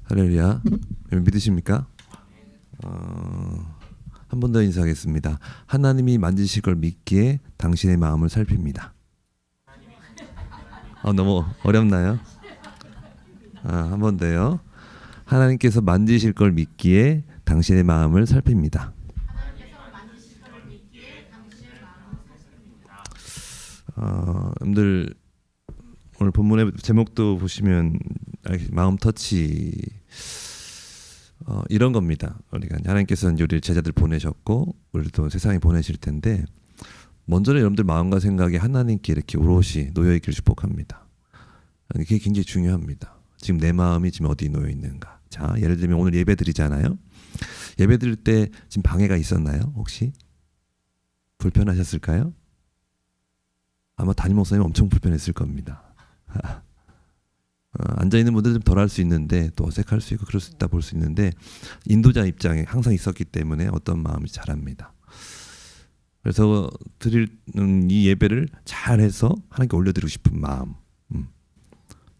할렐루야. 믿으십니까? 한 번 더 인사하겠습니다. 하나님이 만지실 걸 믿기에 당신의 마음을 살핍니다. 너무 어렵나요? 한 번 더요. 하나님께서 만지실 걸 믿기에 당신의 마음을 살핍니다. 여러분들 오늘 본문의 제목도 보시면 마음 터치 이런 겁니다. 우리가 하나님께서 우리 제자들 보내셨고 우리도 세상에 보내실 텐데 먼저는 여러분들 마음과 생각이 하나님께 이렇게 오롯이 놓여 있기를 축복합니다. 이게 굉장히 중요합니다. 지금 내 마음이 지금 어디 놓여 있는가. 자, 예를 들면 오늘 예배 드리잖아요. 예배 드릴 때 지금 방해가 있었나요? 혹시 불편하셨을까요? 아마 담임 목사님 엄청 불편했을 겁니다. 앉아있는 분들은 좀 덜 할 수 있는데 또 어색할 수 있고 그럴 수 있다 볼 수 있는데 인도자 입장에 항상 있었기 때문에 어떤 마음이 잘합니다. 그래서 드리는 이 예배를 잘해서 하나님께 올려드리고 싶은 마음,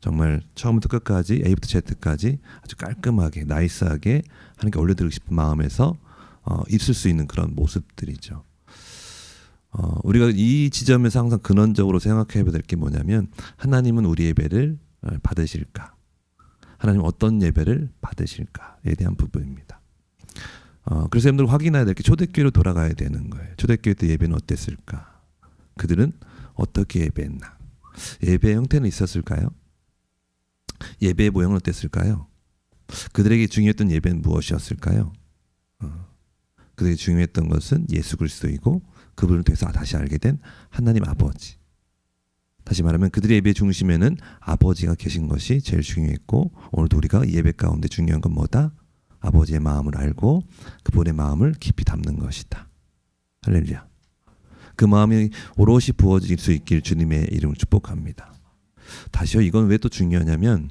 정말 처음부터 끝까지 A부터 Z까지 아주 깔끔하게 나이스하게 하나님께 올려드리고 싶은 마음에서 있을 수 있는 그런 모습들이죠. 우리가 이 지점에서 항상 근원적으로 생각해야 될 게 뭐냐면 하나님은 우리 예배를 받으실까? 하나님 어떤 예배를 받으실까에 대한 부분입니다. 그래서 여러분들 확인해야 될 게 초대교회로 돌아가야 되는 거예요. 초대교회 때 예배는 어땠을까? 그들은 어떻게 예배했나? 예배의 형태는 있었을까요? 예배의 모형은 어땠을까요? 그들에게 중요했던 예배는 무엇이었을까요? 그들에게 중요했던 것은 예수 그리스도이고 그분을 통해서 다시 알게 된 하나님 아버지. 다시 말하면 그들의 예배 중심에는 아버지가 계신 것이 제일 중요했고 오늘도 우리가 예배 가운데 중요한 건 뭐다? 아버지의 마음을 알고 그분의 마음을 깊이 담는 것이다. 할렐루야. 그 마음이 오롯이 부어질 수 있길 주님의 이름을 축복합니다. 다시요, 이건 왜 또 중요하냐면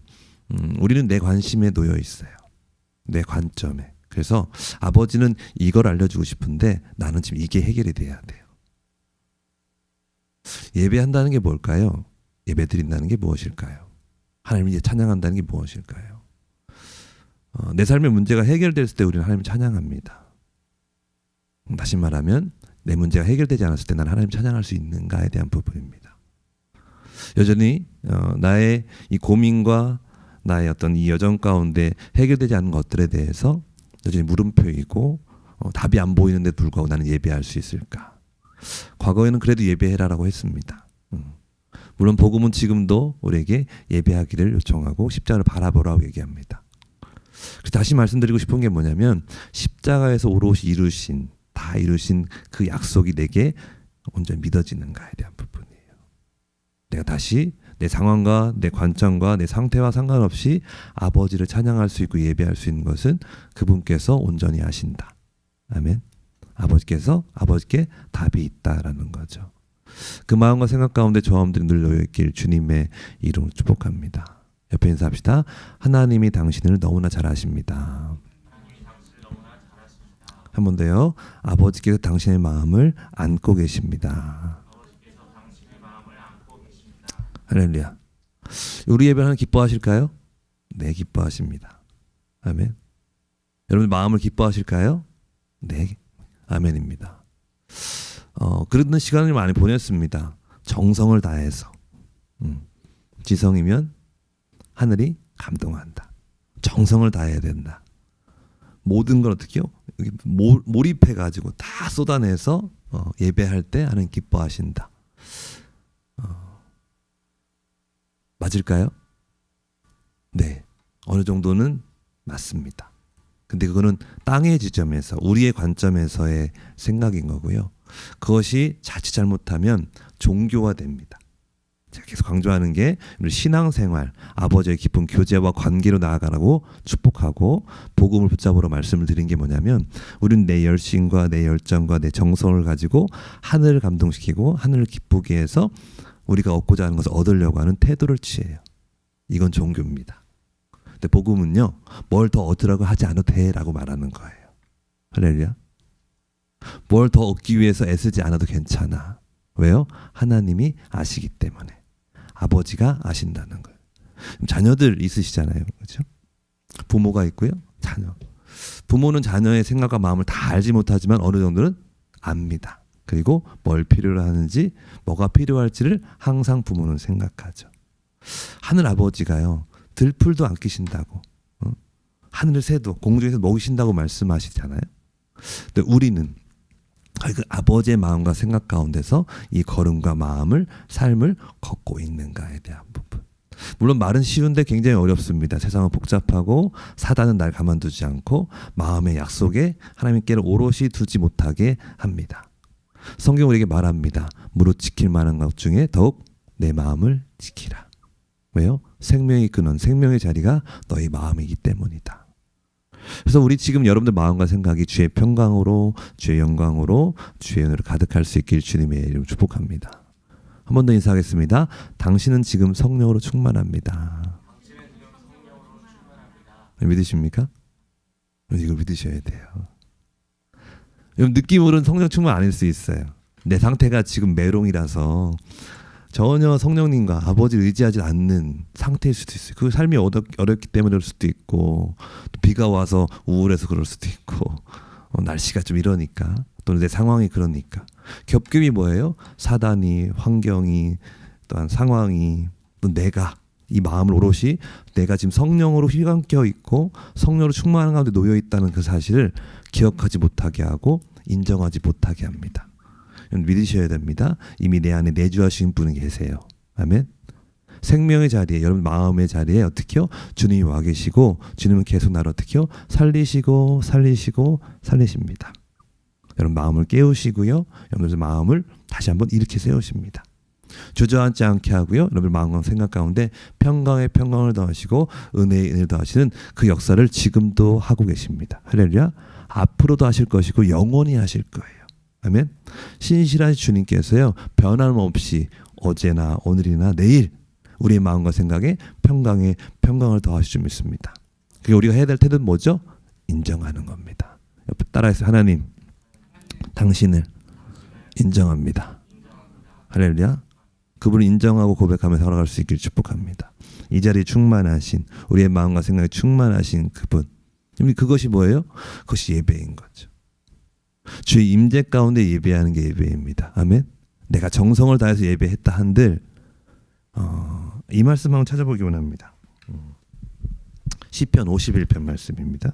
우리는 내 관심에 놓여 있어요. 내 관점에. 그래서 아버지는 이걸 알려주고 싶은데 나는 지금 이게 해결이 돼야 돼요. 예배한다는 게 뭘까요? 예배 드린다는 게 무엇일까요? 하나님을 이제 찬양한다는 게 무엇일까요? 내 삶의 문제가 해결됐을 때 우리는 하나님을 찬양합니다. 다시 말하면 내 문제가 해결되지 않았을 때 나는 하나님을 찬양할 수 있는가에 대한 부분입니다. 여전히 나의 이 고민과 나의 어떤 이 여정 가운데 해결되지 않은 것들에 대해서 여전히 물음표이고 답이 안 보이는데 불구하고 나는 예배할 수 있을까? 과거에는 그래도 예배해라라고 했습니다. 물론 복음은 지금도 우리에게 예배하기를 요청하고 십자가를 바라보라고 얘기합니다. 그래서 다시 말씀드리고 싶은 게 뭐냐면 십자가에서 오롯이 다 이루신 그 약속이 내게 온전히 믿어지는가에 대한 부분이에요. 내가 다시 내 상황과 내 관점과 내 상태와 상관없이 아버지를 찬양할 수 있고 예배할 수 있는 것은 그분께서 온전히 아신다. 아멘. 아버지께 답이 있다라는 거죠. 그 마음과 생각 가운데 저함들이 늘 놓여있길 주님의 이름으로 축복합니다. 옆에 인사합시다. 하나님이 당신을 너무나 잘 아십니다. 한 번 더요. 아버지께서 당신의 마음을 안고 계십니다. 할렐루야. 우리 예배를 하나 기뻐하실까요? 네, 기뻐하십니다. 아멘. 여러분 마음을 기뻐하실까요? 네, 아멘입니다. 그런 시간을 많이 보냈습니다. 정성을 다해서. 지성이면 하늘이 감동한다. 정성을 다해야 된다. 모든 걸 어떻게요? 몰입해가지고 다 쏟아내서 예배할 때 하나님 기뻐하신다. 맞을까요? 네, 어느 정도는 맞습니다. 근데 그거는 땅의 지점에서 우리의 관점에서의 생각인 거고요. 그것이 자칫 잘못하면 종교화됩니다. 제가 계속 강조하는 게 우리 신앙생활, 아버지의 깊은 교제와 관계로 나아가라고 축복하고 복음을 붙잡으러 말씀을 드린 게 뭐냐면 우리는 내 열심과 내 열정과 내 정성을 가지고 하늘을 감동시키고 하늘을 기쁘게 해서 우리가 얻고자 하는 것을 얻으려고 하는 태도를 취해요. 이건 종교입니다. 근데 복음은요, 뭘 더 얻으라고 하지 않아도 돼라고 말하는 거예요. 할렐루야. 뭘 더 얻기 위해서 애쓰지 않아도 괜찮아. 왜요? 하나님이 아시기 때문에. 아버지가 아신다는 거예요. 자녀들 있으시잖아요. 그렇죠? 부모가 있고요. 자녀. 부모는 자녀의 생각과 마음을 다 알지 못하지만 어느 정도는 압니다. 그리고 뭘 필요로 하는지, 뭐가 필요할지를 항상 부모는 생각하죠. 하늘 아버지가요, 들풀도 안 끼신다고, 하늘 새도 공중에서 먹이신다고 말씀하시잖아요. 근데 우리는 그 아버지의 마음과 생각 가운데서 이 걸음과 마음을, 삶을 걷고 있는가에 대한 부분. 물론 말은 쉬운데 굉장히 어렵습니다. 세상은 복잡하고 사단은 날 가만두지 않고 마음의 약속에 하나님께를 오롯이 두지 못하게 합니다. 성경 우리에게 말합니다. 무릇 지킬 만한 것 중에 더욱 내 마음을 지키라. 왜요? 생명의 근원, 생명의 자리가 너희 마음이기 때문이다. 그래서 우리 지금 여러분들 마음과 생각이 주의 평강으로, 주의 영광으로, 주의 은혜로 가득할 수 있길 주님의 이름으로 축복합니다. 한 번 더 인사하겠습니다. 당신은 지금 성령으로 충만합니다. 믿으십니까? 이걸 믿으셔야 돼요. 느낌으로는 성령 충만 아닐 수 있어요. 내 상태가 지금 메롱이라서 전혀 성령님과 아버지를 의지하지 않는 상태일 수도 있어요. 그 삶이 어렵기 때문에 그럴 수도 있고, 또 비가 와서 우울해서 그럴 수도 있고, 날씨가 좀 이러니까, 또는 내 상황이 그러니까. 겹겹이 뭐예요? 사단이, 환경이, 또한 상황이, 또 내가, 이 마음을 오롯이 내가 지금 성령으로 휘감겨 있고 성령으로 충만한 가운데 놓여 있다는 그 사실을 기억하지 못하게 하고 인정하지 못하게 합니다. 믿으셔야 됩니다. 이미 내 안에 내주하신 분이 계세요. 아멘. 생명의 자리에, 여러분 마음의 자리에 어떻게요? 주님이 와 계시고 주님은 계속 나를 어떻게요? 살리시고 살리십니다. 여러분 마음을 깨우시고요. 여러분들 마음을 다시 한번 일으켜 세우십니다. 주저앉지 않게 하고요. 여러분 마음과 생각 가운데 평강에 평강을 더하시고 은혜에 은혜를 더하시는 그 역사를 지금도 하고 계십니다. 할렐루야. 앞으로도 하실 것이고 영원히 하실 거예요. 아멘. 신실한 주님께서요, 변함없이 어제나 오늘이나 내일 우리의 마음과 생각에 평강에 평강을 더하실 줄 믿습니다. 그게 우리가 해야 될 태도는 뭐죠? 인정하는 겁니다. 옆에 따라해서 하나님, 당신을 인정합니다. 할렐루야. 그분을 인정하고 고백하며 살아갈 수 있기를 축복합니다. 이 자리에 충만하신, 우리의 마음과 생각에 충만하신 그분. 그것이 뭐예요? 그것이 예배인 거죠. 주의 임재 가운데 예배하는 게 예배입니다. 아멘. 내가 정성을 다해서 예배했다 한들 이 말씀 한번 찾아보기 원합니다. 시편 51편 말씀입니다.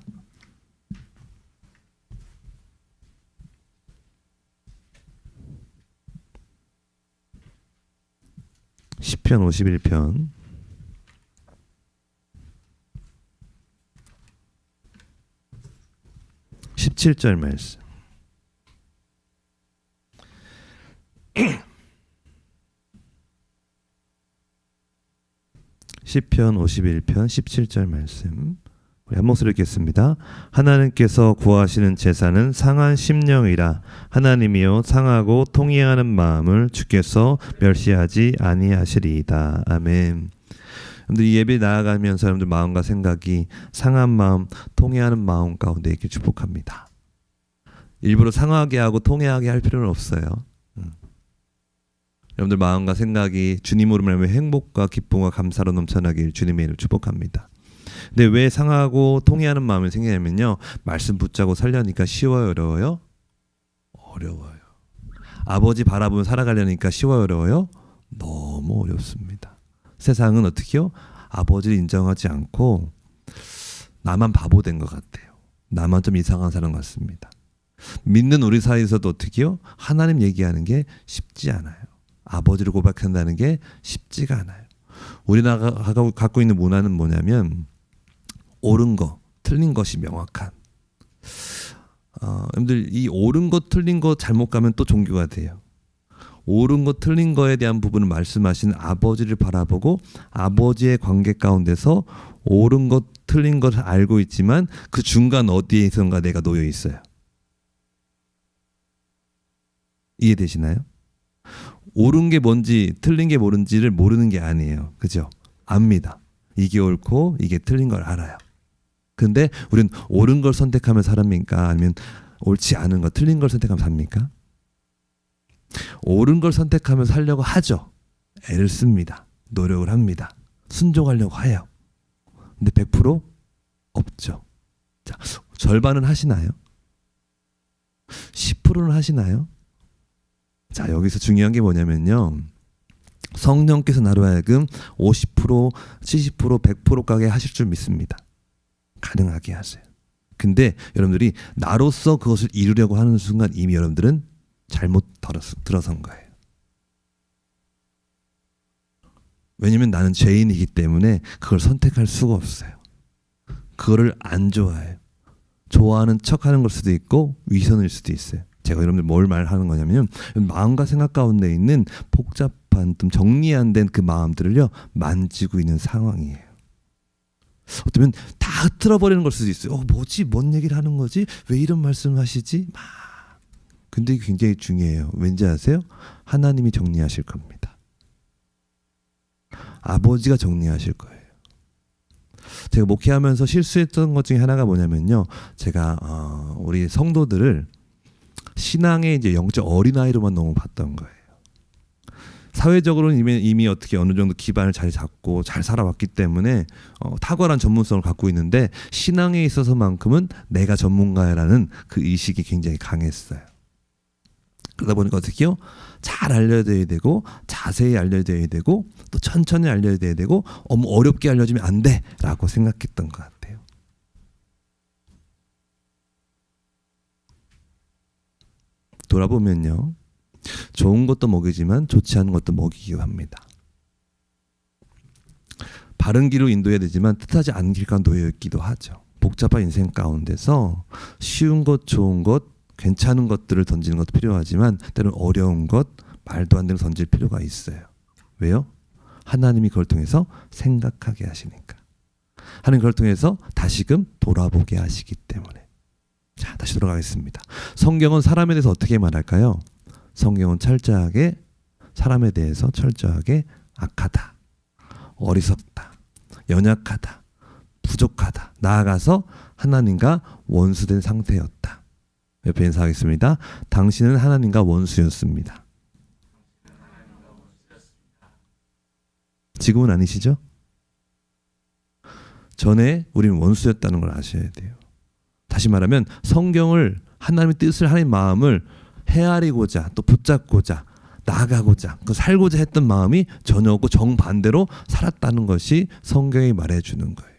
시편 51편 17절 말씀. 시편 51편 17절 말씀. 우리 한 목소리 읽겠습니다. 하나님께서 구하시는 제사는 상한 심령이라. 하나님이여 상하고 통회하는 마음을 주께서 멸시하지 아니하시리이다. 아멘. 여러분들 이 예배 나아가면서 여러분들 마음과 생각이 상한 마음, 통회하는 마음 가운데 있길 축복합니다. 일부러 상하게 하고 통회하게 할 필요는 없어요. 여러분들 마음과 생각이 주님으로 말하면 행복과 기쁨과 감사로 넘쳐나길 주님의 이름으로 축복합니다. 근데 왜 상하고 통회하는 마음이 생기냐면요, 말씀 붙잡고 살려니까 쉬워요, 어려워요? 어려워요. 아버지 바라보며 살아가려니까 쉬워요, 어려워요? 너무 어렵습니다. 세상은 어떻게요? 아버지를 인정하지 않고 나만 바보 된 것 같아요. 나만 좀 이상한 사람 같습니다. 믿는 우리 사이에서도 어떻게요? 하나님 얘기하는 게 쉽지 않아요. 아버지를 고백한다는 게 쉽지가 않아요. 우리나라가 갖고 있는 문화는 뭐냐면 옳은 거, 틀린 것이 명확한. 여러분들 이 옳은 거, 틀린 거 잘못 가면 또 종교가 돼요. 옳은 거, 틀린 거에 대한 부분을 말씀하시는 아버지를 바라보고 아버지의 관계 가운데서 옳은 것, 틀린 것을 알고 있지만 그 중간 어디에선가 내가 놓여 있어요. 이해되시나요? 옳은 게 뭔지 틀린 게 뭔지를 모르는 게 아니에요. 그죠? 압니다. 이게 옳고 이게 틀린 걸 알아요. 근데 우리는 옳은 걸 선택하면 살합니까? 아니면 옳지 않은 거, 틀린 걸 선택하면 삽니까? 옳은 걸 선택하면 살려고 하죠. 애를 씁니다. 노력을 합니다. 순종하려고 해요. 근데 100% 없죠. 자, 절반은 하시나요? 10%는 하시나요? 자, 여기서 중요한 게 뭐냐면요. 성령께서 나로 하여금 50%, 70%, 100%까지 하실 줄 믿습니다. 가능하게 하세요. 근데 여러분들이 나로서 그것을 이루려고 하는 순간 이미 여러분들은 잘못 들어선 거예요. 왜냐면 나는 죄인이기 때문에 그걸 선택할 수가 없어요. 그거를 안 좋아해요. 좋아하는 척하는 걸 수도 있고 위선일 수도 있어요. 제가 여러분들 뭘 말하는 거냐면 마음과 생각 가운데 있는 복잡한 좀 정리 안 된 그 마음들을요 만지고 있는 상황이에요. 어쩌면 다 흐트러버리는 걸 수도 있어요. 뭐지? 뭔 얘기를 하는 거지? 왜 이런 말씀을 하시지? 근데 이게 굉장히 중요해요. 왠지 아세요? 하나님이 정리하실 겁니다. 아버지가 정리하실 거예요. 제가 목회하면서 실수했던 것 중에 하나가 뭐냐면요. 제가 우리 성도들을 신앙의 이제 영적 어린아이로만 너무 봤던 거예요. 사회적으로는 이미 어떻게 어느 정도 기반을 잘 잡고 잘 살아왔기 때문에 탁월한 전문성을 갖고 있는데 신앙에 있어서만큼은 내가 전문가라는 그 의식이 굉장히 강했어요. 그러다 보니까 어떻게요? 잘 알려줘야 되고 자세히 알려줘야 되고 또 천천히 알려줘야 되고 어렵게 알려주면 안 돼라고 생각했던 것 같아요. 돌아보면요. 좋은 것도 먹이지만 좋지 않은 것도 먹이기도 합니다. 바른 길로 인도해야 되지만 뜻하지 않은 길과 놓여 있기도 하죠. 복잡한 인생 가운데서 쉬운 것, 좋은 것, 괜찮은 것들을 던지는 것도 필요하지만 때로는 어려운 것, 말도 안 되는 거 던질 필요가 있어요. 왜요? 하나님이 그걸 통해서 생각하게 하시니까. 하나님 그걸 통해서 다시금 돌아보게 하시기 때문에. 자, 다시 돌아가겠습니다. 성경은 사람에 대해서 어떻게 말할까요? 성경은 철저하게 사람에 대해서 철저하게 악하다, 어리석다, 연약하다, 부족하다, 나아가서 하나님과 원수된 상태였다. 옆에 인사하겠습니다. 당신은 하나님과 원수였습니다. 지금은 아니시죠? 전에 우리는 원수였다는 걸 아셔야 돼요. 다시 말하면 성경을 하나님의 뜻을 하나님의 마음을 헤아리고자 또 붙잡고자 나아가고자 그 살고자 했던 마음이 전혀 없고 정반대로 살았다는 것이 성경이 말해주는 거예요.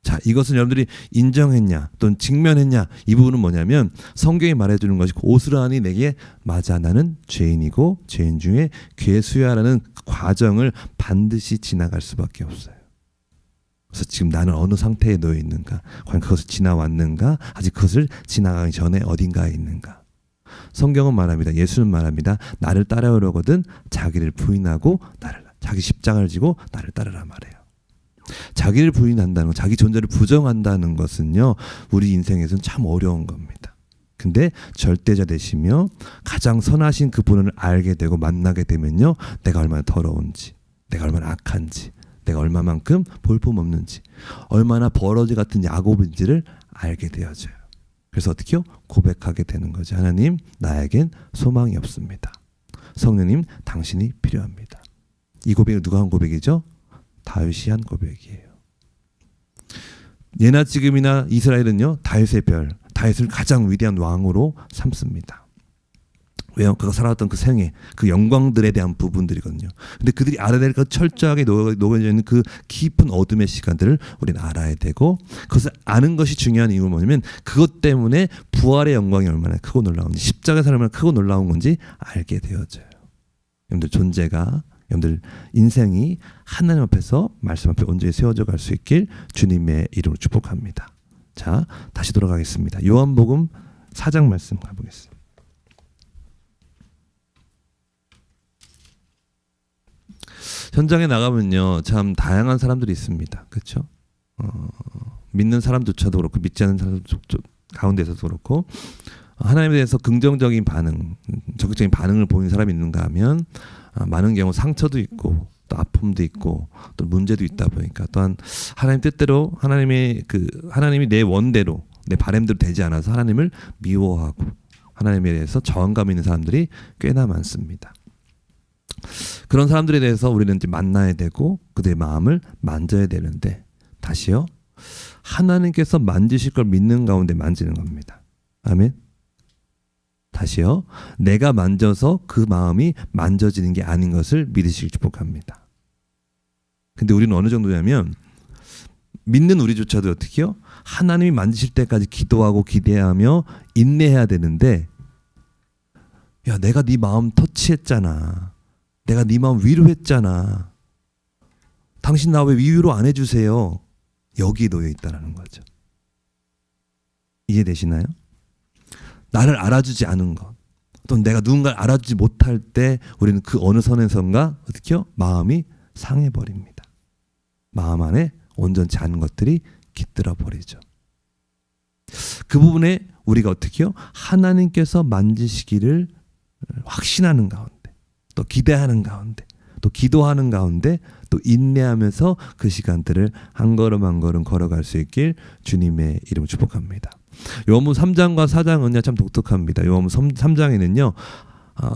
자, 이것은 여러분들이 인정했냐 또는 직면했냐 이 부분은 뭐냐면 성경이 말해주는 것이 고스란히 내게 맞아 나는 죄인이고 죄인 중에 괴수야라는 과정을 반드시 지나갈 수밖에 없어요. 그래서 지금 나는 어느 상태에 놓여 있는가, 과연 그것을 지나왔는가, 아직 그것을 지나가기 전에 어딘가에 있는가. 성경은 말합니다. 예수는 말합니다. 나를 따라오려거든 자기를 부인하고 자기 십자가를 지고 나를 따르라 말해요. 자기를 부인한다는 것, 자기 존재를 부정한다는 것은요, 우리 인생에서는 참 어려운 겁니다. 근데 절대자 되시며 가장 선하신 그분을 알게 되고 만나게 되면요, 내가 얼마나 더러운지, 내가 얼마나 악한지, 내가 얼마만큼 볼품없는지, 얼마나 버러지 같은 야곱인지를 알게 되어져요. 그래서 어떻게요? 고백하게 되는 거죠. 하나님, 나에겐 소망이 없습니다. 성령님, 당신이 필요합니다. 이 고백은 누가 한 고백이죠? 다윗이 한 고백이에요. 예나 지금이나 이스라엘은요, 다윗의 별, 다윗을 가장 위대한 왕으로 삼습니다. 왜요? 그가 살아왔던 그 생애, 그 영광들에 대한 부분들이거든요. 근데 그들이 알아야 될 것 철저하게 녹여져 있는 그 깊은 어둠의 시간들을 우리는 알아야 되고, 그것을 아는 것이 중요한 이유는 뭐냐면 그것 때문에 부활의 영광이 얼마나 크고 놀라운지, 십자가에서 얼마나 크고 놀라운 건지 알게 되어져요. 여러분들 존재가, 여러분들 인생이 하나님 앞에서 말씀 앞에 온전히 세워져 갈 수 있길 주님의 이름으로 축복합니다. 자, 다시 돌아가겠습니다. 요한복음 4장 말씀 가보겠습니다. 현장에 나가면요, 참 다양한 사람들이 있습니다. 그렇죠? 믿는 사람조차도 그렇고 믿지 않는 사람 가운데서도 그렇고, 하나님에 대해서 긍정적인 반응, 적극적인 반응을 보이는 사람이 있는가 하면 많은 경우 상처도 있고 또 아픔도 있고 또 문제도 있다 보니까, 또한 하나님 뜻대로 하나님이 내 원대로 내 바램대로 되지 않아서 하나님을 미워하고 하나님에 대해서 저항감 있는 사람들이 꽤나 많습니다. 그런 사람들에 대해서 우리는 이제 만나야 되고 그들의 마음을 만져야 되는데, 다시요, 하나님께서 만지실 걸 믿는 가운데 만지는 겁니다. 아멘. 다시요. 내가 만져서 그 마음이 만져지는 게 아닌 것을 믿으시길 축복합니다. 근데 우리는 어느 정도냐면 믿는 우리조차도 어떻게요? 하나님이 만지실 때까지 기도하고 기대하며 인내해야 되는데, 야, 내가 네 마음 터치했잖아. 내가 네 마음 위로했잖아. 당신 나 왜 위로 안 해주세요? 여기 놓여 있다라는 거죠. 이해되시나요? 나를 알아주지 않은 것, 또 내가 누군가를 알아주지 못할 때 우리는 그 어느 선에선가 어떻게요? 마음이 상해버립니다. 마음 안에 온전치 않은 것들이 깃들어 버리죠. 그 부분에 우리가 어떻게요? 하나님께서 만지시기를 확신하는 가운데, 또 기대하는 가운데, 또 기도하는 가운데, 또 인내하면서 그 시간들을 한 걸음 한 걸음 걸어갈 수 있길 주님의 이름으로 축복합니다. 요한복음 3장과 4장은요 참 독특합니다. 요한복음 3장에는요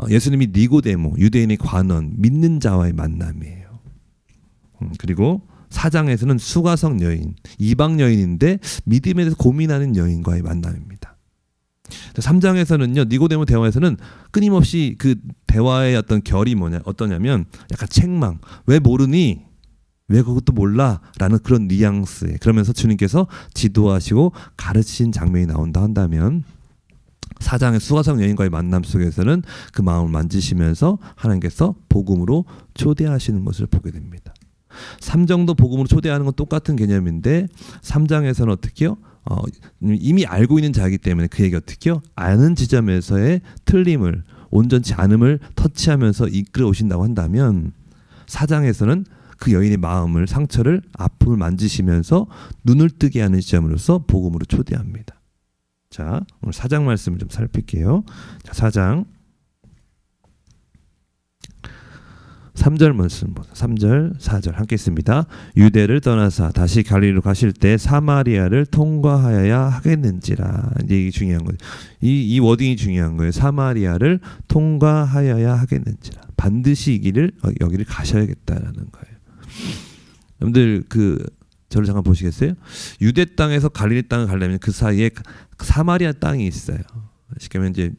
예수님이 니고데모, 유대인의 관원, 믿는 자와의 만남이에요. 그리고 4장에서는 수가성 여인, 이방 여인인데 믿음에 대해서 고민하는 여인과의 만남입니다. 3장에서는요 니고데모 대화에서는 끊임없이 그 대화의 어떤 결이 어떠냐면 약간 책망, 왜 모르니? 왜 그것도 몰라? 라는 그런 뉘앙스에, 그러면서 주님께서 지도하시고 가르치신 장면이 나온다 한다면 4장의 수가성 여인과의 만남 속에서는 그 마음을 만지시면서 하나님께서 복음으로 초대하시는 것을 보게 됩니다. 3장도 복음으로 초대하는 건 똑같은 개념인데 3장에서는 어떻게요? 이미 알고 있는 자이기 때문에 그에게 어떻게요? 아는 지점에서의 틀림을, 온전치 않음을 터치하면서 이끌어 오신다고 한다면 4장에서는 그 여인의 마음을, 상처를, 아픔을 만지시면서 눈을 뜨게 하는 시점으로서 복음으로 초대합니다. 자, 오늘 4장 말씀을 좀 살필게요. 자, 4장 3절 말씀 보세요. 3절, 4절 함께 있습니다. 유대를 떠나사 다시 갈릴리로 가실 때 사마리아를 통과하여야 하겠는지라. 이제 이게 중요한 거예요. 이 워딩이 중요한 거예요. 사마리아를 통과하여야 하겠는지라. 반드시 이 길을 여기를 가셔야겠다라는 거예요. 여러분들 저를 잠깐 보시겠어요? 유대 땅에서 갈릴리 땅을 가려면 그 사이에 사마리아 땅이 있어요. 쉽게 말하면 이제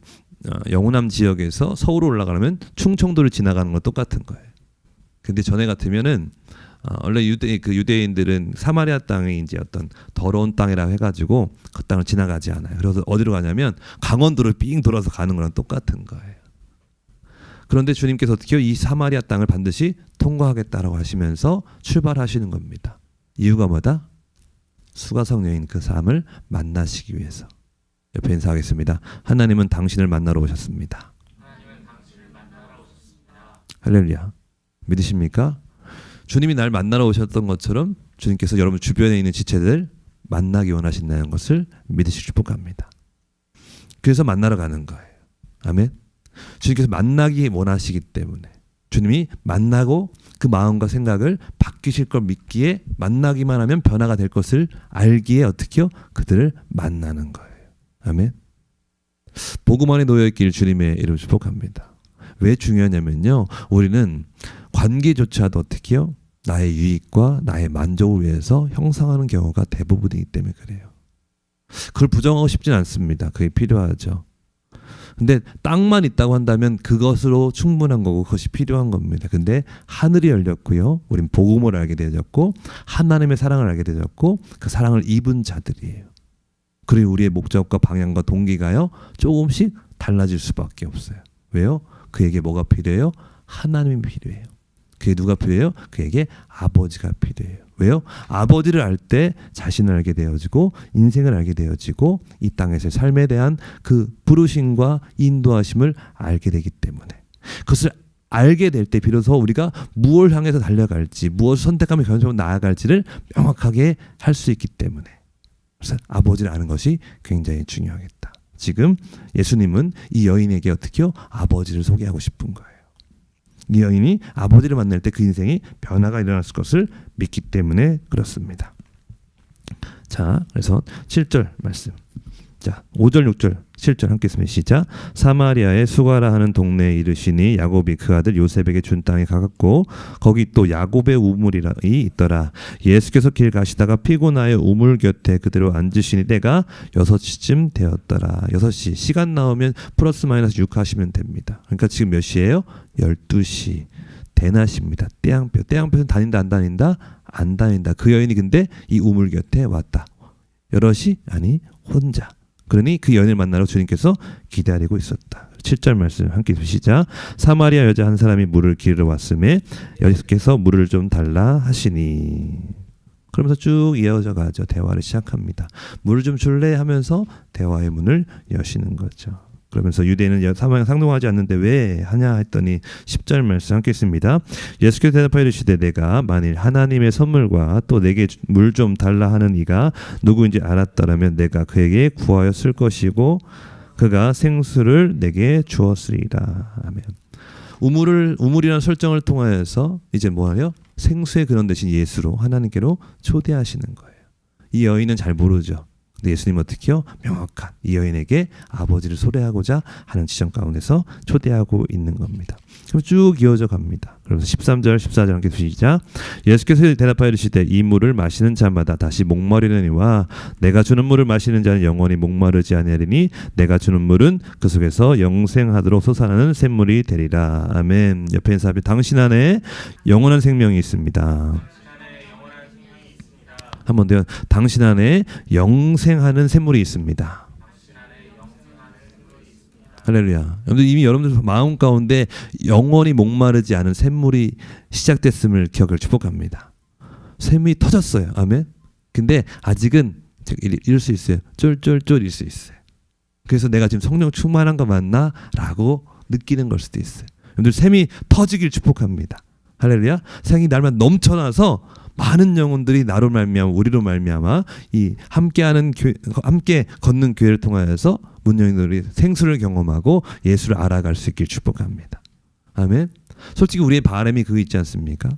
영호남 지역에서 서울로 올라가려면 충청도를 지나가는 건 똑같은 거예요. 근데 전에 같으면은 원래 유대인들은 사마리아 땅이 이제 어떤 더러운 땅이라고 해가지고 그 땅을 지나가지 않아요. 그래서 어디로 가냐면 강원도를 삥 돌아서 가는 거랑 똑같은 거예요. 그런데 주님께서 어떻게 이 사마리아 땅을 반드시 통과하겠다라고 하시면서 출발하시는 겁니다. 이유가 뭐다? 수가성 여인 그 사람을 만나시기 위해서. 옆에 인사하겠습니다. 하나님은 당신을 만나러 오셨습니다. 할렐루야. 믿으십니까? 주님이 날 만나러 오셨던 것처럼 주님께서 여러분 주변에 있는 지체들 만나기 원하신다는 것을 믿으시길 축복합니다. 그래서 만나러 가는 거예요. 아멘. 주님께서 만나기 원하시기 때문에 주님이 만나고 그 마음과 생각을 바뀌실 걸 믿기에, 만나기만 하면 변화가 될 것을 알기에 어떻게요? 그들을 만나는 거예요. 아멘. 복음 안에 놓여있길 주님의 이름으로 축복합니다. 왜 중요하냐면요, 우리는 관계조차도 어떻게요? 나의 유익과 나의 만족을 위해서 형성하는 경우가 대부분이기 때문에 그래요. 그걸 부정하고 싶진 않습니다. 그게 필요하죠. 근데 땅만 있다고 한다면 그것으로 충분한 거고 그것이 필요한 겁니다. 근데 하늘이 열렸고요, 우린 복음을 알게 되었고 하나님의 사랑을 알게 되었고 그 사랑을 입은 자들이에요. 그리고 우리의 목적과 방향과 동기가요 조금씩 달라질 수밖에 없어요. 왜요? 그에게 뭐가 필요해요? 하나님이 필요해요. 그게 누가 필요해요? 그에게 아버지가 필요해요. 왜요? 아버지를 알 때 자신을 알게 되어지고 인생을 알게 되어지고 이 땅에서의 삶에 대한 그 부르심과 인도하심을 알게 되기 때문에, 그것을 알게 될 때 비로소 우리가 무엇을 향해서 달려갈지, 무엇을 선택하며 견성으로 나아갈지를 명확하게 할 수 있기 때문에, 그래서 아버지를 아는 것이 굉장히 중요하겠다. 지금 예수님은 이 여인에게 어떻게요? 아버지를 소개하고 싶은 거예요. 이 여인이 아버지를 만날 때 그 인생이 변화가 일어났을 것을 믿기 때문에 그렇습니다. 자, 그래서 7절 말씀. 자, 5절, 6절 7절 함께 있으면 시작. 사마리아의 수가라 하는 동네에 이르시니 야곱이 그 아들 요셉에게 준 땅에 가깝고 거기 또 야곱의 우물이 있더라. 예수께서 길 가시다가 피곤하여 우물 곁에 그대로 앉으시니 때가 6시쯤 되었더라. 6시 시간 나오면 플러스 마이너스 6 하시면 됩니다. 그러니까 지금 몇 시예요? 12시. 대낮입니다. 때양표. 때양표는 다닌다 안 다닌다? 안 다닌다. 그 여인이 근데 이 우물 곁에 왔다. 여럿이? 아니 혼자. 그러니 그 여인을 만나러 주님께서 기다리고 있었다. 7절 말씀 함께 시작. 사마리아 여자 한 사람이 물을 기르러 왔음에 예수께서 물을 좀 달라 하시니. 그러면서 쭉 이어져 가죠. 대화를 시작합니다. 물을 좀 줄래 하면서 대화의 문을 여시는 거죠. 그러면서 유대인은 사마리아 상동하지 않는데 왜 하냐 했더니 10절 말씀 함께 있습니다. 예수께서 대답하여 이르시되 내가 만일 하나님의 선물과 또 내게 물 좀 달라 하는 이가 누구인지 알았더라면 내가 그에게 구하여 쓸 것이고 그가 생수를 내게 주었으리라. 아멘. 우물이라는 설정을 통하여서 이제 뭐하요? 생수의 근원 대신 예수로 하나님께로 초대하시는 거예요. 이 여인은 잘 모르죠. 근데 예수님 어떻게요? 명확한 이 여인에게 아버지를 소개하고자 하는 지점 가운데서 초대하고 있는 겁니다. 그럼 쭉 이어져 갑니다. 그러면서 13절 14절 함께 시작. 예수께서 대답하여 이르시되 이 물을 마시는 자마다 다시 목마르려니와 내가 주는 물을 마시는 자는 영원히 목마르지 아니하리니 내가 주는 물은 그 속에서 영생하도록 솟아나는 샘물이 되리라. 아멘. 옆에 있는 사람이 당신 안에 영원한 생명이 있습니다. 한 번 더요. 당신 안에 영생하는 샘물이 있습니다. 할렐루야. 여러분들 마음 가운데 영원히 목마르지 않은 샘물이 시작됐음을 기억을 축복합니다. 샘이 터졌어요. 아멘. 근데 아직은 이럴 수 있어요. 쫄쫄쫄일 수 있어요. 그래서 내가 지금 성령 충만한 거 맞나? 라고 느끼는 걸 수도 있어요. 여러분들 샘이 터지길 축복합니다. 할렐루야. 생이 날만 넘쳐나서 많은 영혼들이 나로 말미암아 우리로 말미암아 이 함께하는 함께 걷는 교회를 통하여서 문영인들이 생수를 경험하고 예수를 알아갈 수 있길 축복합니다. 아멘. 솔직히 우리의 바람이 그거 있지 않습니까?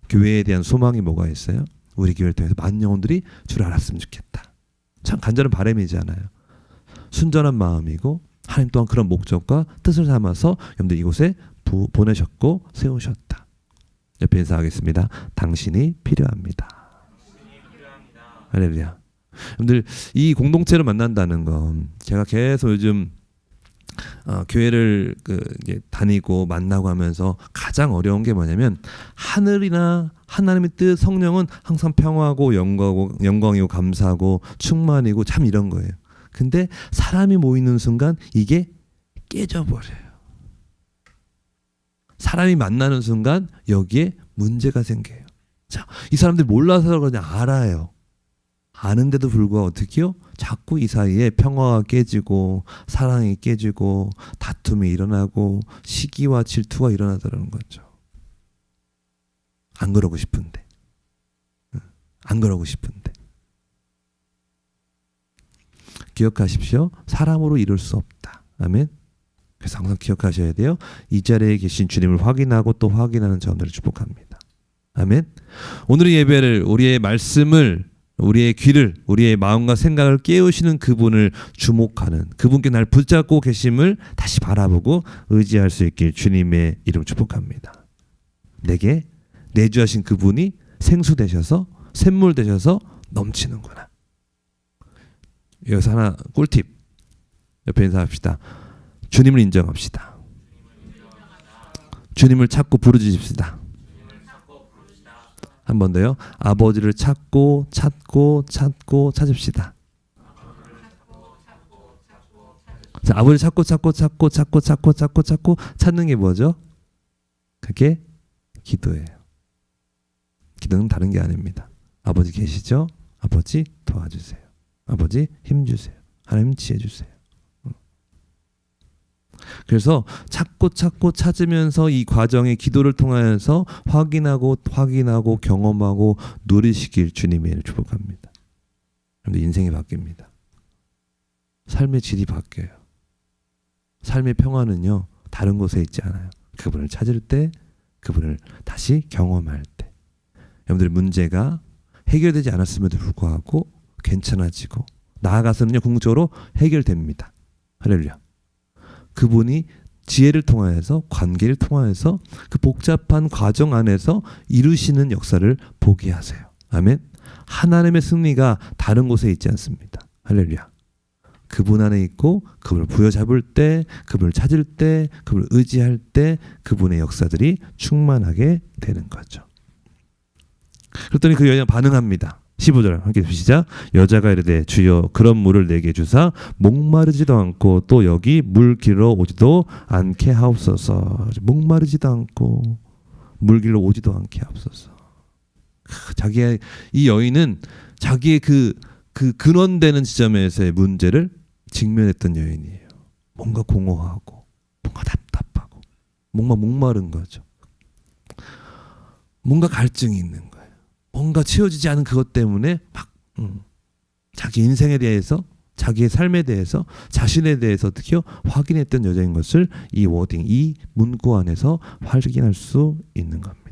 교회에 대한 소망이 뭐가 있어요? 우리 교회를 통해서 많은 영혼들이 주를 알았으면 좋겠다. 참 간절한 바람이잖아요. 순전한 마음이고 하나님 또한 그런 목적과 뜻을 삼아서 여러분들 이곳에 보내셨고 세우셨다. 옆에 인사하겠습니다. 당신이 필요합니다. 할렐루야. 여러분들 이 공동체를 만난다는 건 제가 계속 요즘 교회를 다니고 만나고 하면서 가장 어려운 게 뭐냐면 하늘이나 하나님의 뜻 성령은 항상 평화고 영광이고 감사하고 충만이고 참 이런 거예요. 근데 사람이 모이는 순간 이게 깨져버려요. 사람이 만나는 순간 여기에 문제가 생겨요. 자, 이 사람들 몰라서 그냥 알아요. 아는데도 불구하고 어떻게요? 자꾸 이 사이에 평화가 깨지고 사랑이 깨지고 다툼이 일어나고 시기와 질투가 일어나더라는 거죠. 안 그러고 싶은데. 안 그러고 싶은데. 기억하십시오. 사람으로 이룰 수 없다. 아멘. 그래서 항상 기억하셔야 돼요. 이 자리에 계신 주님을 확인하고 또 확인하는 저들을 축복합니다. 아멘. 오늘의 예배를 우리의 말씀을 우리의 귀를 우리의 마음과 생각을 깨우시는 그분을 주목하는 그분께 날 붙잡고 계심을 다시 바라보고 의지할 수 있길 주님의 이름 축복합니다. 내게 내주하신 그분이 생수 되셔서 샘물 되셔서 넘치는구나. 여기서 하나 꿀팁 옆에 인사합시다. 주님을 인정합시다. 주님을 찾고 부르짖읍시다. 한 번 더요. 아버지를 찾고 찾읍시다. 자, 아버지를 찾고 찾는 게 뭐죠? 그게 기도예요. 기도는 다른 게 아닙니다. 아버지 계시죠? 아버지 도와주세요. 아버지 힘주세요. 하나님 지혜주세요. 그래서 찾고 찾으면서 이 과정의 기도를 통하여서 확인하고 경험하고 누리시길 주님의 축복합니다. 그런데 인생이 바뀝니다. 삶의 질이 바뀌어요. 삶의 평화는요 다른 곳에 있지 않아요. 그분을 찾을 때, 그분을 다시 경험할 때. 여러분들 문제가 해결되지 않았음에도 불구하고 괜찮아지고 나아가서는요 궁극적으로 해결됩니다. 할렐루야. 그분이 지혜를 통하여서 관계를 통하여서 그 복잡한 과정 안에서 이루시는 역사를 보게 하세요. 아멘. 하나님의 승리가 다른 곳에 있지 않습니다. 할렐루야. 그분 안에 있고 그분을 부여잡을 때, 그분을 찾을 때, 그분을 의지할 때 그분의 역사들이 충만하게 되는 거죠. 그랬더니 그 여자가 반응합니다. 15절 함께 시작. 여자가 이르되 주여 그런 물을 내게 주사 목마르지도 않고 또 여기 물 길러 오지도 않게 하옵소서. 목마르지도 않고 물 길러 오지도 않게 하옵소서. 자기의 이 여인은 자기의 그 근원되는 지점에서의 문제를 직면했던 여인이에요. 뭔가 공허하고 뭔가 답답하고 뭔가 목마른 거죠. 뭔가 갈증이 있는 거예요. 뭔가 채워지지 않은 그것 때문에 막 자기 인생에 대해서 자기의 삶에 대해서 자신에 대해서 어떻게 확인했던 여자인 것을 이 워딩, 이 문구 안에서 확인할 수 있는 겁니다.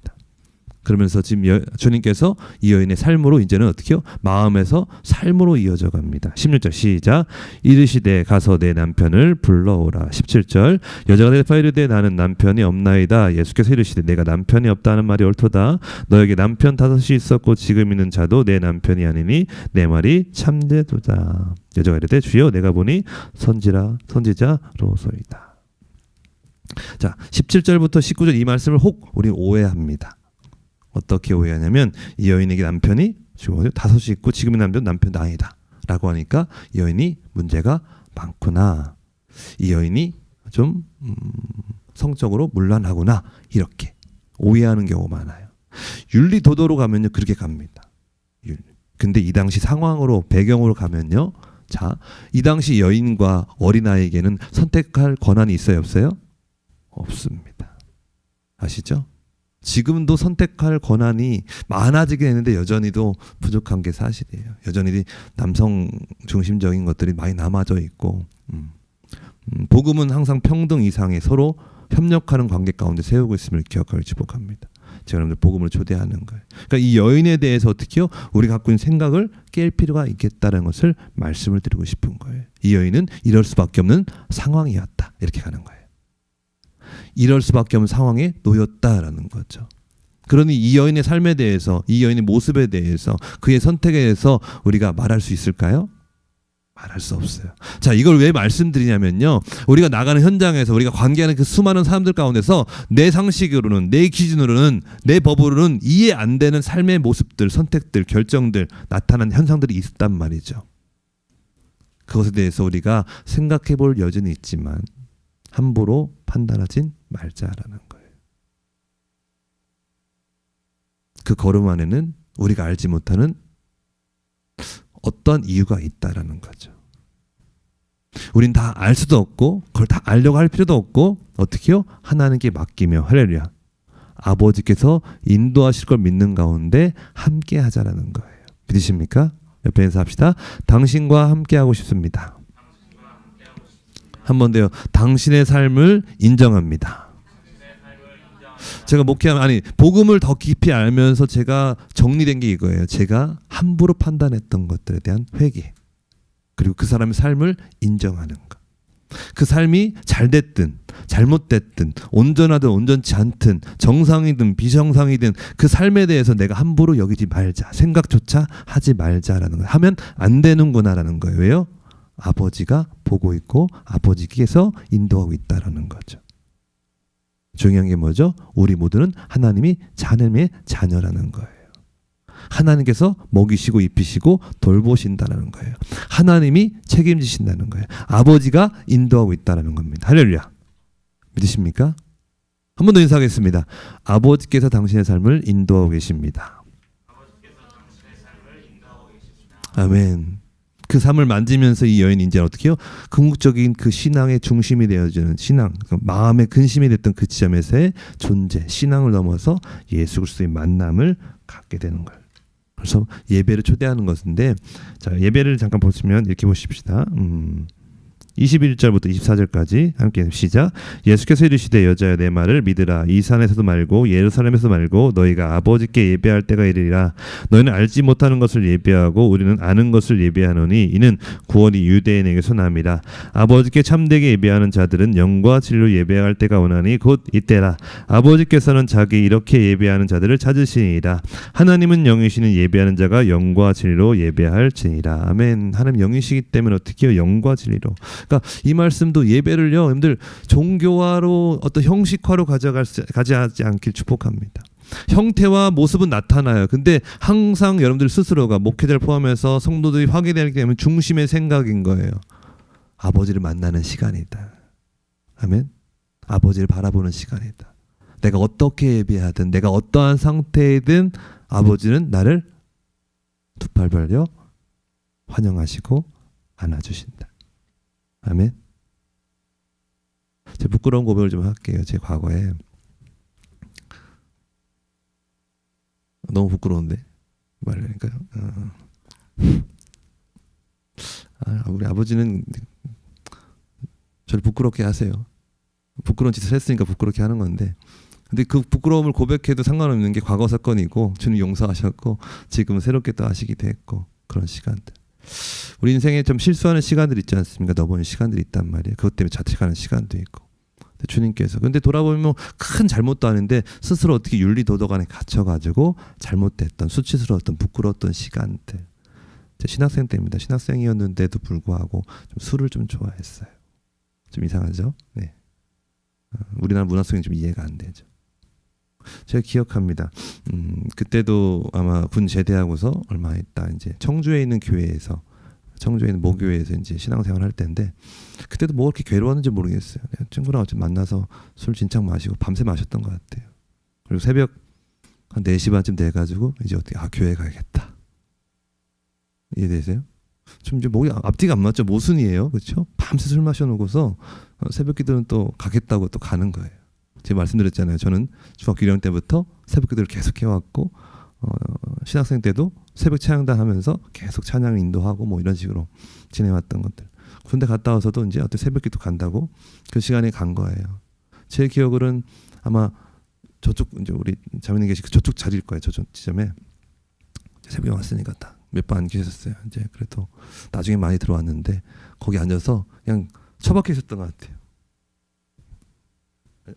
그러면서 지금 주님께서 이 여인의 삶으로 이제는 어떻게요? 마음에서 삶으로 이어져 갑니다. 16절 시작. 이르시되 가서 내 남편을 불러오라. 17절 여자가 대답하여 이르되 나는 남편이 없나이다. 예수께서 이르시되 내가 남편이 없다는 말이 옳도다. 너에게 남편 5이 있었고 지금 있는 자도 내 남편이 아니니 내 말이 참되도다. 여자가 이르되 주여 내가 보니 선지자로소이다. 자, 17절부터 19절 이 말씀을 혹 우리 오해합니다. 어떻게 오해하냐면 이 여인에게 남편이 지금 5이 있고 지금의 남편도 아니다 라고 하니까 이 여인이 문제가 많구나, 이 여인이 좀 성적으로 문란하구나, 이렇게 오해하는 경우가 많아요. 윤리도덕으로 가면요 그렇게 갑니다. 근데 이 당시 상황으로 배경으로 가면요, 자, 이 당시 여인과 어린아이에게는 선택할 권한이 있어요 없어요? 없습니다. 아시죠? 지금도 선택할 권한이 많아지긴 했는데 여전히도 부족한 게 사실이에요. 여전히 남성 중심적인 것들이 많이 남아져 있고, 복음은 항상 평등 이상의 서로 협력하는 관계 가운데 세우고 있음을 기억하길 축복합니다. 제가 여러분들 복음을 초대하는 거예요. 그러니까 이 여인에 대해서 어떻게요? 우리가 갖고 있는 생각을 깰 필요가 있겠다는 것을 말씀을 드리고 싶은 거예요. 이 여인은 이럴 수밖에 없는 상황이었다, 이렇게 가는 거예요. 이럴 수밖에 없는 상황에 놓였다라는 거죠. 그러니 이 여인의 삶에 대해서, 이 여인의 모습에 대해서, 그의 선택에 대해서 우리가 말할 수 있을까요? 말할 수 없어요. 자, 이걸 왜 말씀드리냐면요, 우리가 나가는 현장에서 우리가 관계하는 그 수많은 사람들 가운데서 내 상식으로는, 내 기준으로는, 내 법으로는 이해 안 되는 삶의 모습들, 선택들, 결정들, 나타나는 현상들이 있단 말이죠. 그것에 대해서 우리가 생각해 볼 여지는 있지만 함부로 판단하진 말자라는 거예요. 그 걸음 안에는 우리가 알지 못하는 어떤 이유가 있다라는 거죠. 우린 다 알 수도 없고 그걸 다 알려고 할 필요도 없고, 어떻게요? 하나님께 맡기며, 할렐루야, 아버지께서 인도하실 걸 믿는 가운데 함께 하자라는 거예요. 믿으십니까? 옆에 인사합시다. 당신과 함께 하고 싶습니다. 한 번 더요. 당신의 삶을 인정합니다. 제가 목회하면, 복음을 더 깊이 알면서 제가 정리된 게 이거예요. 제가 함부로 판단했던 것들에 대한 회개, 그리고 그 사람의 삶을 인정하는 것. 그 삶이 잘 됐든 잘못됐든 온전하든 온전치 않든 정상이든 비정상이든 그 삶에 대해서 내가 함부로 여기지 말자, 생각조차 하지 말자라는 거예요. 하면 안 되는구나라는 거예요. 왜요? 아버지가 보고 있고 아버지께서 인도하고 있다라는 거죠. 중요한 게 뭐죠? 우리 모두는 하나님이 하나님의 자녀라는 거예요. 하나님께서 먹이시고 입히시고 돌보신다는 거예요. 하나님이 책임지신다는 거예요. 아버지가 인도하고 있다는 겁니다. 할렐루야. 믿으십니까? 한 번 더 인사하겠습니다. 아버지께서 당신의 삶을 인도하고 계십니다. 아멘. 그 삶을 만지면서 이 여인이 이제 어떻게 해요? 궁극적인 그 신앙의 중심이 되어지는 신앙, 마음의 근심이 됐던 그 지점에서의 존재, 신앙을 넘어서 예수 그리스도의 만남을 갖게 되는 거예요. 그래서 예배를 초대하는 것인데, 자, 예배를 잠깐 보시면 이렇게 보십시다. 21절부터 24절까지 함께 시작. 예수께서 이르시되 여자여 내 말을 믿으라. 이 산에서도 말고 예루살렘에서도 말고 너희가 아버지께 예배할 때가 이르리라. 너희는 알지 못하는 것을 예배하고 우리는 아는 것을 예배하노니 이는 구원이 유대인에게서 남이라. 아버지께 참되게 예배하는 자들은 영과 진리로 예배할 때가 오나니 곧 이때라. 아버지께서는 자기 이렇게 예배하는 자들을 찾으시니라. 하나님은 영이시니 예배하는 자가 영과 진리로 예배할지니라. 아멘. 하나님 영이시기 때문에 어떻게 해요? 영과 진리로. 그러니까 이 말씀도 예배를요, 여러분들 종교화로 어떤 형식화로 가져가지 않길 축복합니다. 형태와 모습은 나타나요. 근데 항상 여러분들 스스로가 목회자를 포함해서 성도들이 확인되게 되면 중심의 생각인 거예요. 아버지를 만나는 시간이다. 아멘. 아버지를 바라보는 시간이다. 내가 어떻게 예배하든 내가 어떠한 상태이든 아버지는 나를 두 팔 벌려 환영하시고 안아주신다. 아멘. 제 부끄러운 고백을 좀 할게요. 제 과거에 너무 부끄러운데 말하니까요. 우리 아버지는 저를 부끄럽게 하세요. 부끄러운 짓을 했으니까 부끄럽게 하는 건데, 근데 그 부끄러움을 고백해도 상관없는 게 과거 사건이고 주님 용서하셨고 지금은 새롭게 또 하시기도 했고, 그런 시간들. 우리 인생에 좀 실수하는 시간들 있지 않습니까? 넘어오는 시간들이 있단 말이에요. 그것 때문에 자책하는 시간도 있고. 주님께서 근데 돌아보면 큰 잘못도 아닌데 스스로 어떻게 윤리도덕 안에 갇혀가지고 잘못됐던 수치스러웠던 부끄러웠던 시간들. 제 신학생 때입니다. 신학생이었는데도 불구하고 좀 술을 좀 좋아했어요. 좀 이상하죠? 네. 우리나라 문화 속에는 좀 이해가 안 되죠. 제가 기억합니다. 그때도 아마 군 제대하고서 얼마 있다 이제 청주에 있는 교회에서, 청주에 있는 모교회에서 이제 신앙생활 할 때인데, 그때도 뭐 그렇게 괴로웠는지 모르겠어요. 친구랑 어째 만나서 술 진창 마시고 밤새 마셨던 것 같아요. 그리고 새벽 한 4시 반쯤 돼가지고 이제 어떻게 교회 가야겠다. 이해되세요? 좀 이제 목이 앞뒤가 안 맞죠. 모순이에요, 그렇죠? 밤새 술 마셔놓고서 새벽 기도는 또 가겠다고 또 가는 거예요. 제가 말씀드렸잖아요. 저는 중학교 1학년 때부터 새벽 기도를 계속 해왔고, 신학생 때도 새벽 찬양단 하면서 계속 찬양 인도하고 뭐 이런 식으로 지내왔던 것들. 군대 갔다 와서도 이제 어떤 새벽 기도 간다고 그 시간에 간 거예요. 제 기억으로는 아마 저쪽 이제 우리 자매님 계신 저쪽 자리일 거예요. 저쪽 지점에 새벽에 왔으니까 딱 몇 번 안 계셨어요. 이제 그래도 나중에 많이 들어왔는데 거기 앉아서 그냥 처박혀 있었던 것 같아요.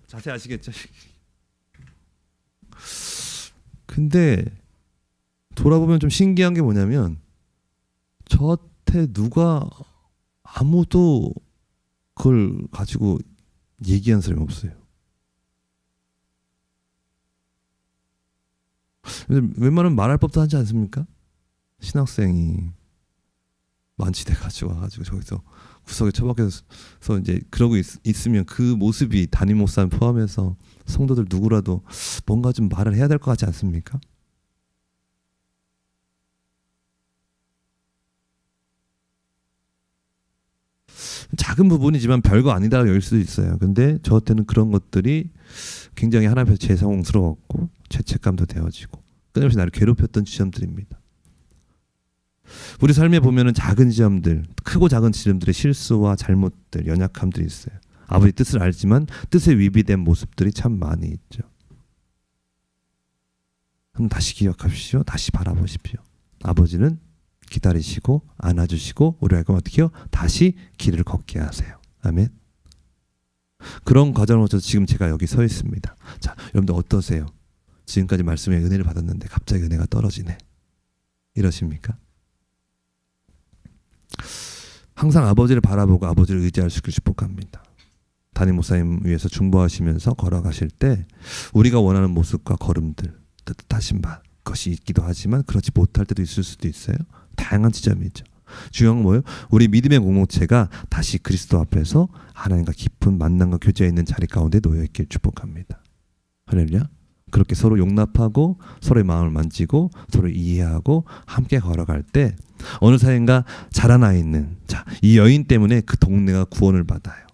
자세히 아시겠죠? 근데 돌아보면 좀 신기한 게 뭐냐면 저한테 누가 아무도 그걸 가지고 얘기한 사람이 없어요. 웬만하면 말할 법도 하지 않습니까? 신학생이 만취돼가지고 와가지고 저기서 구석에 처박혀서 이제 그러고 있으면 그 모습이 담임 목사님 포함해서 성도들 누구라도 뭔가 좀 말을 해야 될 것 같지 않습니까? 작은 부분이지만 별거 아니다 여길 수도 있어요. 근데 저한테는 그런 것들이 굉장히 하나님 앞에서 죄송스러웠고 죄책감도 되어지고 끊임없이 나를 괴롭혔던 지점들입니다. 우리 삶에 보면은 작은 지점들, 크고 작은 지점들의 실수와 잘못들, 연약함들이 있어요. 아버지 뜻을 알지만 뜻에 위배된 모습들이 참 많이 있죠. 한번 다시 기억하십시오. 다시 바라보십시오. 아버지는 기다리시고 안아주시고 우리 알고 어떻게 해요? 다시 길을 걷게 하세요. 아멘. 그런 과정으로서 지금 제가 여기 서 있습니다. 자, 여러분들 어떠세요? 지금까지 말씀에 은혜를 받았는데 갑자기 은혜가 떨어지네. 이러십니까? 항상 아버지를 바라보고 아버지를 의지할 수 있기를 축복합니다. 담임 목사님 위해서 중보하시면서 걸어가실 때 우리가 원하는 모습과 걸음들, 뜻하신 것이 있기도 하지만 그렇지 못할 때도 있을 수도 있어요. 다양한 지점이죠. 중요한 건 뭐예요? 우리 믿음의 공동체가 다시 그리스도 앞에서 하나님과 깊은 만남과 교제에 있는 자리 가운데 놓여있길 축복합니다. 할렐루야. 그렇게 서로 용납하고 서로의 마음을 만지고 서로 이해하고 함께 걸어갈 때 어느 사이인가 자라나 있는 이 여인 때문에 그 동네가 구원을 받아요.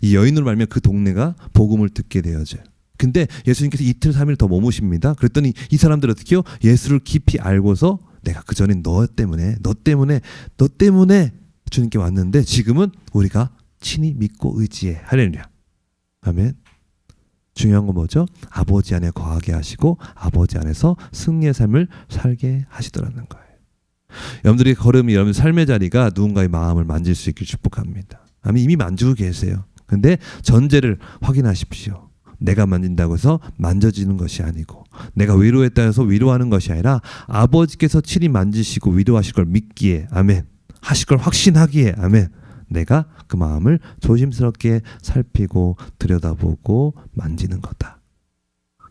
이 여인으로 말미암아 그 동네가 복음을 듣게 되어져요. 근데 예수님께서 이틀 3일 더 머무십니다. 그랬더니 이 사람들 어떻게 해요? 예수를 깊이 알고서 내가 그전에 너 때문에 주님께 왔는데 지금은 우리가 친히 믿고 의지해. 할렐루야. 아멘. 중요한 건 뭐죠? 아버지 안에 거하게 하시고 아버지 안에서 승리의 삶을 살게 하시더라는 거예요. 여러분들의 걸음이 여러분 삶의 자리가 누군가의 마음을 만질 수 있길 축복합니다. 아멘. 이미 만지고 계세요. 근데 전제를 확인하십시오. 내가 만진다고 해서 만져지는 것이 아니고 내가 위로했다 해서 위로하는 것이 아니라 아버지께서 친히 만지시고 위로하실 걸 믿기에 아멘. 하실 걸 확신하기에 아멘. 내가 그 마음을 조심스럽게 살피고 들여다보고 만지는 거다.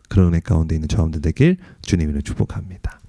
그런 은혜 가운데 있는 저여러분들 되길 주님으로 축복합니다.